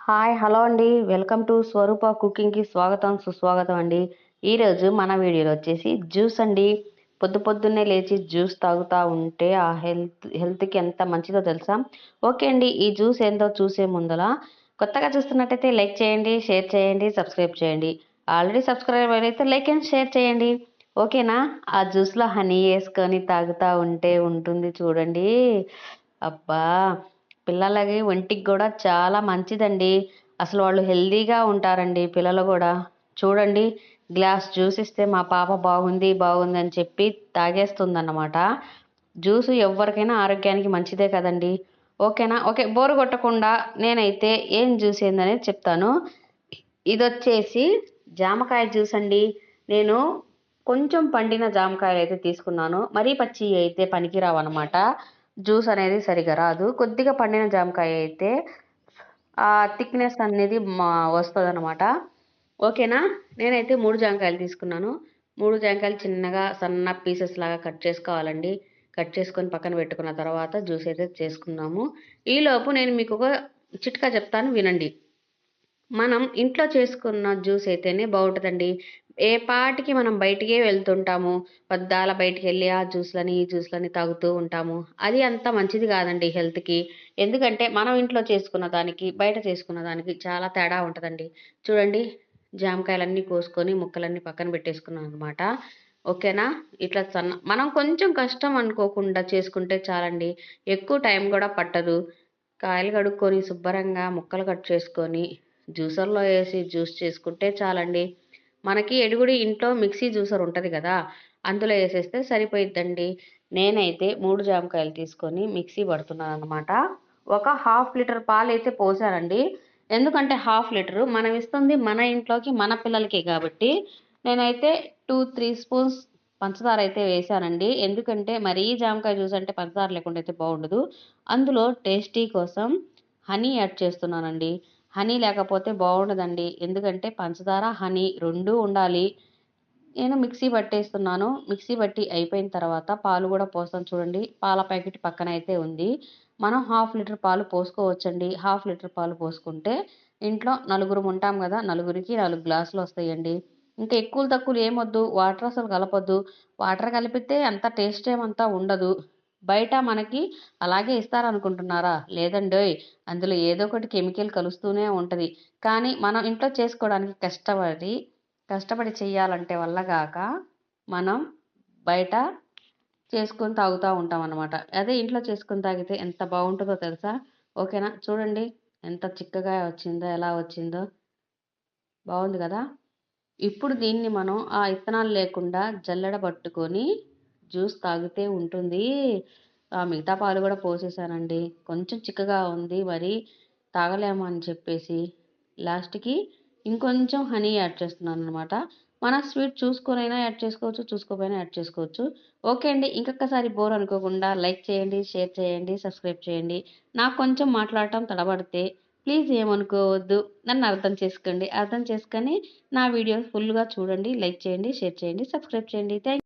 Hi hello అండి. Welcome to స్వరూప కుకింగ్‌కి స్వాగతం, సుస్వాగతం అండి. ఈరోజు మన వీడియోలో వచ్చేసి జ్యూస్ అండి. పొద్దున్నే లేచి జ్యూస్ తాగుతా ఉంటే ఆ హెల్త్‌కి ఎంత మంచిదో తెలుసా? ఓకే అండి. ఈ జ్యూస్ ఏందో చూసే ముందల కొత్తగా చూస్తున్నట్టయితే లైక్ చేయండి, షేర్ చేయండి, సబ్స్క్రైబ్ చేయండి. ఆల్రెడీ సబ్స్క్రైబ్ అయితే లైక్ అండ్ షేర్ చేయండి. ఓకేనా? ఆ జ్యూస్‌లో హనీ యేసుకొని తాగుతా ఉంటే ఉంటుంది చూడండి. అబ్బా! పిల్లలకి ఒంటికి గూడా చాలా మంచిదండి. అసలు వాళ్ళు హెల్తీగా ఉంటారండి పిల్లలు గూడా. చూడండి, గ్లాస్ జ్యూస్ ఇస్తే మా పాప బాగుందని చెప్పి తాగేస్తుందన్నమాట. జ్యూస్ ఎవ్వరికైనా ఆరోగ్యానికి మంచిదే కదండీ! ఓకేనా? ఓకే. బోర్ కొట్టకుండా నేనైతే ఏం జ్యూస్ ఏందనేది చెప్తాను. ఇదొచ్చేసి జామకాయ జ్యూస్ అండి. నేను కొంచెం పండిన జామకాయలైతే తీసుకున్నాను. మరీ పచ్చియి అయితే పనికిరావన్నమాట. జ్యూస్ అనేది సరిగ్గా రాదు. కొద్దిగా పండిన జామకాయ అయితే ఆ థిక్‌నెస్ అనేది వస్తదనమాట. ఓకేనా? నేనైతే 3 జామకాయలు తీసుకున్నాను. 3 జామకాయలు చిన్నగా సన్న పీసెస్ లాగా కట్ చేసుకోవాలండి. కట్ చేసుకొని పక్కన పెట్టుకున్న తర్వాత జ్యూస్ అయితే చేసుకుందాము. ఈలోపు నేను మీకొక చిట్కా చెప్తాను వినండి. మనం ఇంట్లో చేసుకున్న జ్యూస్ అయితేనే బావుంటదండి. ఏ పాటికి మనం బయటికే వెళ్తుంటాము. పద్దాల బయటికెళ్ళి ఆ జ్యూస్‌లని, ఈ జ్యూస్‌లని తాగుతూ ఉంటాము. అది అంత మంచిది కాదండి హెల్త్‌కి. ఎందుకంటే మనం ఇంట్లో చేసుకున్న దానికి, బయట చేసుకున్న దానికి చాలా తేడా ఉంటదండి. చూడండి, జామకాయలన్నీ కోసుకొని ముక్కలన్నీ పక్కన పెట్టేసుకున్నాననమాట. ఓకేనా? ఇట్లా మనం కొంచెం కష్టం అనుకోకుండా చేసుకుంటే చాలండి. ఎక్కువ టైం గూడా పట్టదు. కాయలు కడుక్కొని శుభ్రంగా ముక్కలు కట్ చేసుకొని జ్యూసర్‌లో ఏసి జ్యూస్ చేసుకుంటే చాలండి. మనకి ఎడిగుడి ఇంట్లో మిక్సీ జ్యూసర్ ఉంటది గదా! అందులో ఏసేస్తే సరిపోయిద్దండి. నేనైతే 3 జామకాయలు తీసుకొని మిక్సీ పడుతున్నాననమాట. ఒక హాఫ్ లీటర్ పాలైతే పోసానండి. ఎందుకంటే హాఫ్ లీటరు మనం ఇస్తుంది మన ఇంట్లోకి, మన పిల్లలకే గాబట్టి, నేనైతే 2, 3 స్పూన్స్ పంచదార అయితే వేశానండి. ఎందుకంటే మరీ జామకాయ జ్యూస్ అంటే పంచదార లేకుండా అయితే బావుండదు. అందులో టేస్టీ కోసం హనీ యాడ్ చేస్తున్నానండి. హనీ లేకపోతే బావుండదండి. ఎందుకంటే పంచదార, హనీ 2 ఉండాలి. నేను మిక్సీ పట్టేస్తున్నాను. మిక్సీ పట్టి అయిపోయిన తర్వాత పాలు గూడా పోస్తాను చూడండి. పాల ప్యాకెట్ పక్కనైతే ఉంది. మనం హాఫ్ లీటర్ పాలు పోసుకోవచ్చండి. హాఫ్ లీటర్ పాలు పోసుకుంటే ఇంట్లో నలుగురం ఉంటాం గదా! నలుగురికి 4 గ్లాసులొస్తాయండి. ఇంకా ఎక్కువలు తక్కువలు ఏమొద్దు. వాటర్ అసలు కలపొద్దు. వాటర్ కలిపితే అంత టేస్ట్ ఏమంతా ఉండదు. బయట మనకి అలాగే ఇస్తారనుకుంటున్నారా? లేదండోయ్! అందులో ఏదో ఒకటి కెమికల్ కలుస్తూనే ఉంటది. కానీ మనం ఇంట్లో చేసుకోవడానికి కష్టపడి చెయ్యాలంటే వల్ల గాక, మనం బయట చేసుకొని తాగుతా ఉంటామనమాట. అదే ఇంట్లో చేసుకొని తాగితే ఎంత బావుంటదో తెలుసా? ఓకేనా? చూడండి, ఎంత చిక్కగా వచ్చిందో, ఎలా వచ్చిందో. బావుంది గదా! ఇప్పుడు దీన్ని మనం ఆ ఇత్తనాలు లేకుండా జల్లెడ పట్టుకొని జ్యూస్ తాగితే ఉంటుంది. మిగతా పాలు గూడా పోసేసానండి. కొంచెం చిక్కగా ఉంది. మరి తాగలేము అని చెప్పేసి లాస్ట్‌కి ఇంకొంచెం హనీ యాడ్ చేస్తున్నాననమాట. మన స్వీట్ చూసుకొనైనా యాడ్ చేసుకోవచ్చు. చూసుకోకపోయినా యాడ్ చేసుకోవచ్చు. ఓకే అండి. ఇంకొక్కసారి బోర్ అనుకోకుండా లైక్ చేయండి, షేర్ చేయండి, సబ్స్క్రైబ్ చేయండి. నాకు కొంచెం మాట్లాడటం తడబడితే ప్లీజ్ ఏమనుకోవద్దు. నన్ను అర్థం చేసుకోండి. అర్థం చేసుకొని నా వీడియోస్ ఫుల్‌గా చూడండి. లైక్ చేయండి, షేర్ చేయండి, సబ్స్క్రైబ్ చేయండి.